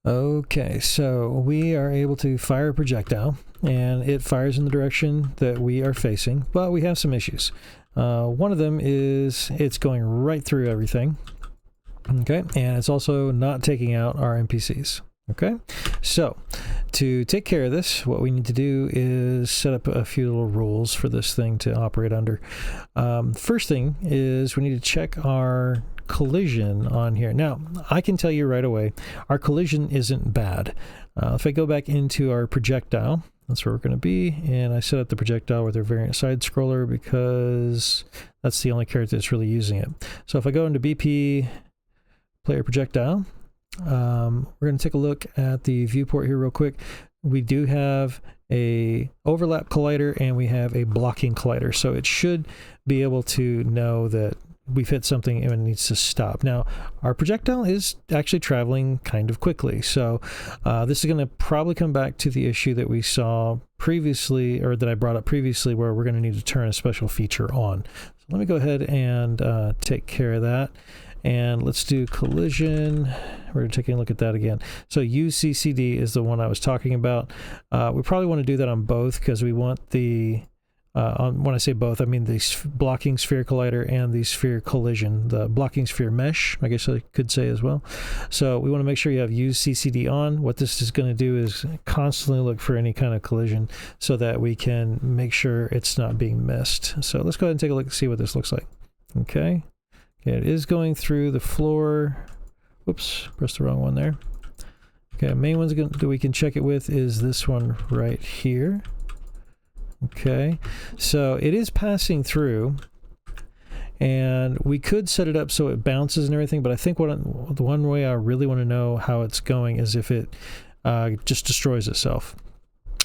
Okay, so we are able to fire a projectile, and it fires in the direction that we are facing, but we have some issues. One of them is it's going right through everything, okay, and it's also not taking out our NPCs. Okay, so to take care of this, what we need to do is set up a few little rules for this thing to operate under. First thing is we need to check our collision on here. Now, I can tell you right away, our collision isn't bad. If I go back into our projectile, that's where we're going to be, and I set up the projectile with our variant side scroller because that's the only character that's really using it. So if I go into BP, player projectile, we're going to take a look at the viewport here real quick. We do have a overlap collider and we have a blocking collider, so it should be able to know that we've hit something and it needs to stop. Now, our projectile is actually traveling kind of quickly, so this is going to probably come back to the issue that we saw previously, or that I brought up previously, where we're going to need to turn a special feature on. So let me go ahead and take care of that. And let's do collision. We're taking a look at that again. So UCCD is the one I was talking about. We probably want to do that on both because we want the, when I say both, I mean the blocking sphere collider and the sphere collision, the blocking sphere mesh, I guess I could say as well. So we want to make sure you have UCCD on. What this is going to do is constantly look for any kind of collision so that we can make sure it's not being missed. So let's go ahead and take a look and see what this looks like. Okay. Okay, it is going through the floor. Whoops, pressed the wrong one there. Okay, main ones that we can check it with is this one right here. Okay, so it is passing through, and we could set it up so it bounces and everything, but I think the one way I really want to know how it's going is if it just destroys itself.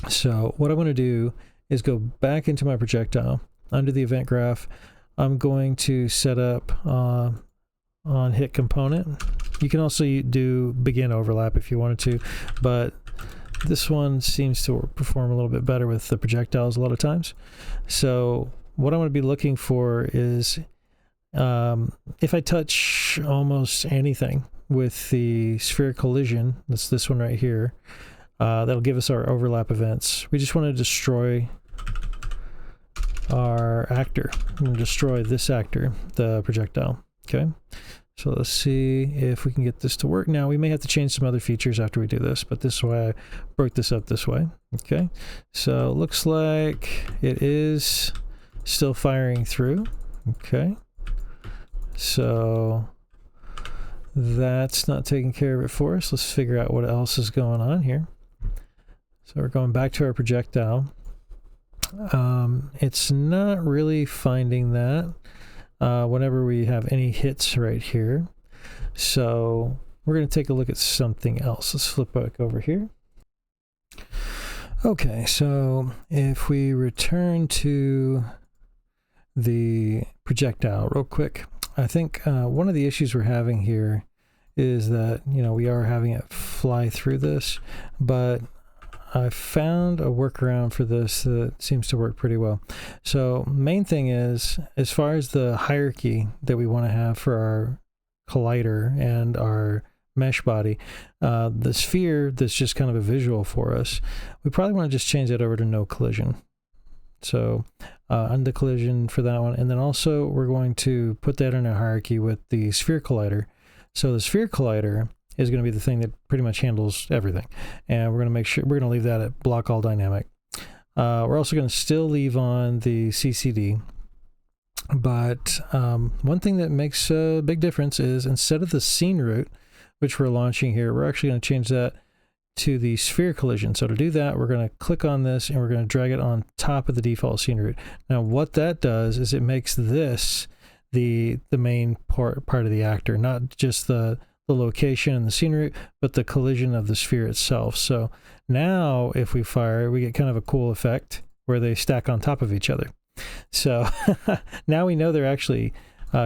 So what I want to do is go back into my projectile under the event graph. I'm going to set up on hit component. You can also do begin overlap if you wanted to, but this one seems to perform a little bit better with the projectiles a lot of times. So what I'm going to be looking for is if I touch almost anything with the sphere collision, that's this one right here, that'll give us our overlap events. We just want to destroy our actor. I'm going to destroy this actor, the projectile. Okay, so let's see if we can get this to work. Now, we may have to change some other features after we do this, but this is why I broke this up this way. Okay, so looks like it is still firing through. Okay, so that's not taking care of it for us. Let's figure out what else is going on here. So we're going back to our projectile. It's not really finding that whenever we have any hits right here. So we're going to take a look at something else. Let's flip back over here. Okay, so if we return to the projectile real quick, I think one of the issues we're having here is that, you know, we are having it fly through this, but I found a workaround for this that seems to work pretty well. So main thing is, as far as the hierarchy that we want to have for our collider and our mesh body, the sphere that's just kind of a visual for us, we probably want to just change that over to no collision. So undo collision for that one. And then also we're going to put that in a hierarchy with the sphere collider. So the sphere collider is going to be the thing that pretty much handles everything. And we're going to make sure, we're going to leave that at block all dynamic. We're also going to still leave on the CCD. But one thing that makes a big difference is instead of the scene root, which we're launching here, we're actually going to change that to the sphere collision. So to do that, we're going to click on this and we're going to drag it on top of the default scene root. Now what that does is it makes this the main part of the actor, not just the location and the scene root, but the collision of the sphere itself. So now if we fire, we get kind of a cool effect where they stack on top of each other. So now we know they're actually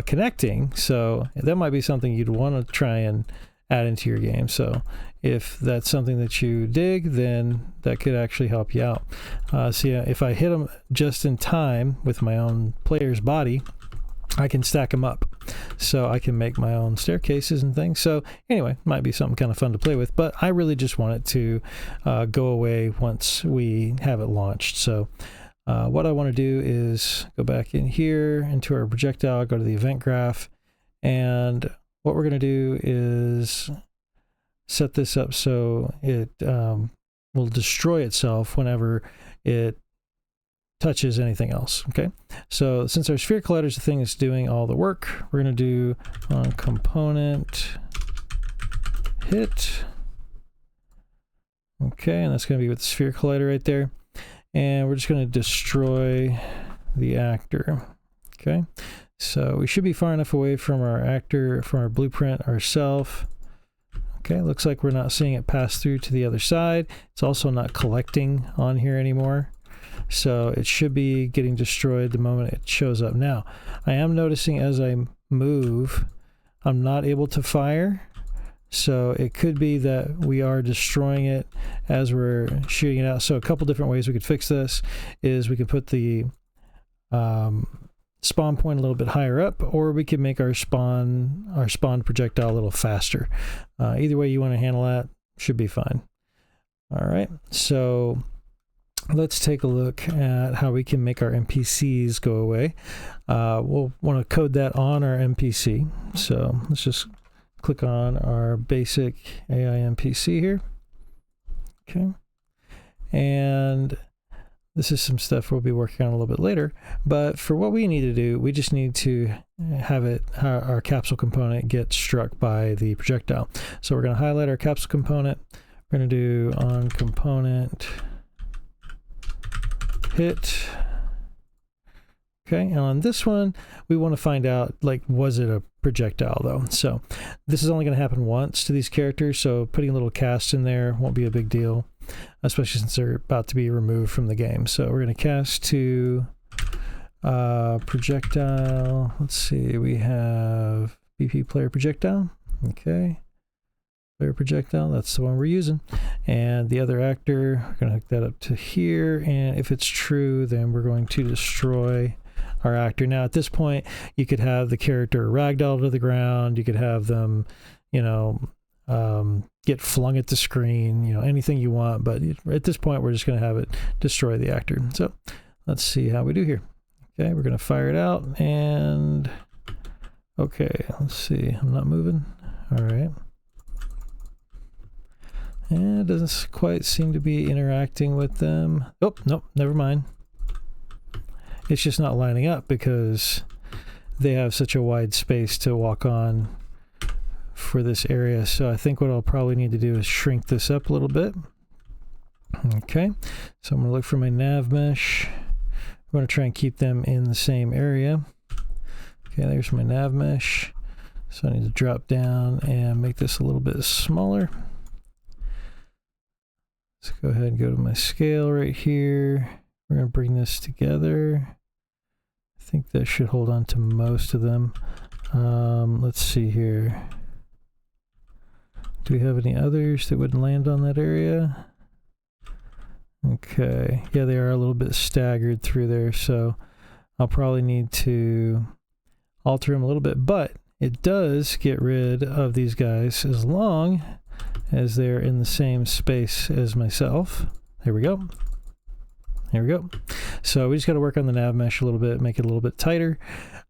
connecting. So that might be something you'd want to try and add into your game. So if that's something that you dig, then that could actually help you out. So yeah, if I hit them just in time with my own player's body, I can stack them up. so I can make my own staircases and things. So anyway, might be something kind of fun to play with, but I really just want it to go away once we have it launched. So what I want to do is go back in here into our projectile, go to the event graph, and what we're going to do is set this up so it will destroy itself whenever it touches anything else. Okay, so since our sphere collider is the thing that's doing all the work, we're going to do on component hit. Okay, and that's going to be with the sphere collider right there. And we're just going to destroy the actor. Okay, so we should be far enough away from our actor, from our blueprint ourselves. Okay, looks like we're not seeing it pass through to the other side. It's also not collecting on here anymore. So it should be getting destroyed the moment it shows up. Now, I am noticing as I move, I'm not able to fire. So it could be that we are destroying it as we're shooting it out. So a couple different ways we could fix this is we could put the spawn point a little bit higher up, or we could make our spawn projectile a little faster. Either way you want to handle that should be fine. All right, so let's take a look at how we can make our NPCs go away. We'll want to code that on our NPC. So let's just click on our basic AI NPC here. Okay, and this is some stuff we'll be working on a little bit later, but for what we need to do, we just need to have our capsule component get struck by the projectile. So we're going to highlight our capsule component. We're going to do on component hit. Okay, and on this one, we want to find out, like, was it a projectile though? So this is only going to happen once to these characters, so putting a little cast in there won't be a big deal, especially since they're about to be removed from the game. So we're going to cast to projectile. Let's see, we have BP player projectile. Okay, player projectile, that's the one we're using. And the other actor, we're going to hook that up to here, and if it's true, then we're going to destroy our actor. Now at this point, you could have the character ragdoll to the ground, you could have them, you know, get flung at the screen, you know, anything you want, but at this point we're just going to have it destroy the actor. So let's see how we do here. Okay, we're going to fire it out, and okay, let's see, I'm not moving. All right, and it doesn't quite seem to be interacting with them. Oh, nope, never mind. It's just not lining up because they have such a wide space to walk on for this area. So I think what I'll probably need to do is shrink this up a little bit. Okay, so I'm going to look for my nav mesh. I'm going to try and keep them in the same area. Okay, there's my nav mesh. So I need to drop down and make this a little bit smaller. Let's go ahead and go to my scale right here. We're going to bring this together. I think that should hold on to most of them. Let's see here. Do we have any others that would land on that area? Okay, yeah, they are a little bit staggered through there, so I'll probably need to alter them a little bit, but it does get rid of these guys as long as they're in the same space as myself. There we go. Here we go. So we just got to work on the nav mesh a little bit, make it a little bit tighter,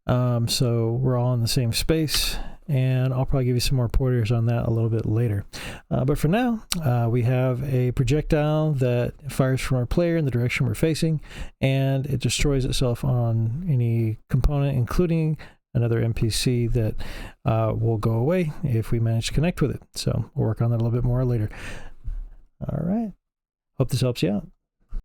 so we're all in the same space, and I'll probably give you some more pointers on that a little bit later. But for now, we have a projectile that fires from our player in the direction we're facing, and it destroys itself on any component, including another NPC that will go away if we manage to connect with it. So we'll work on that a little bit more later. All right. Hope this helps you out.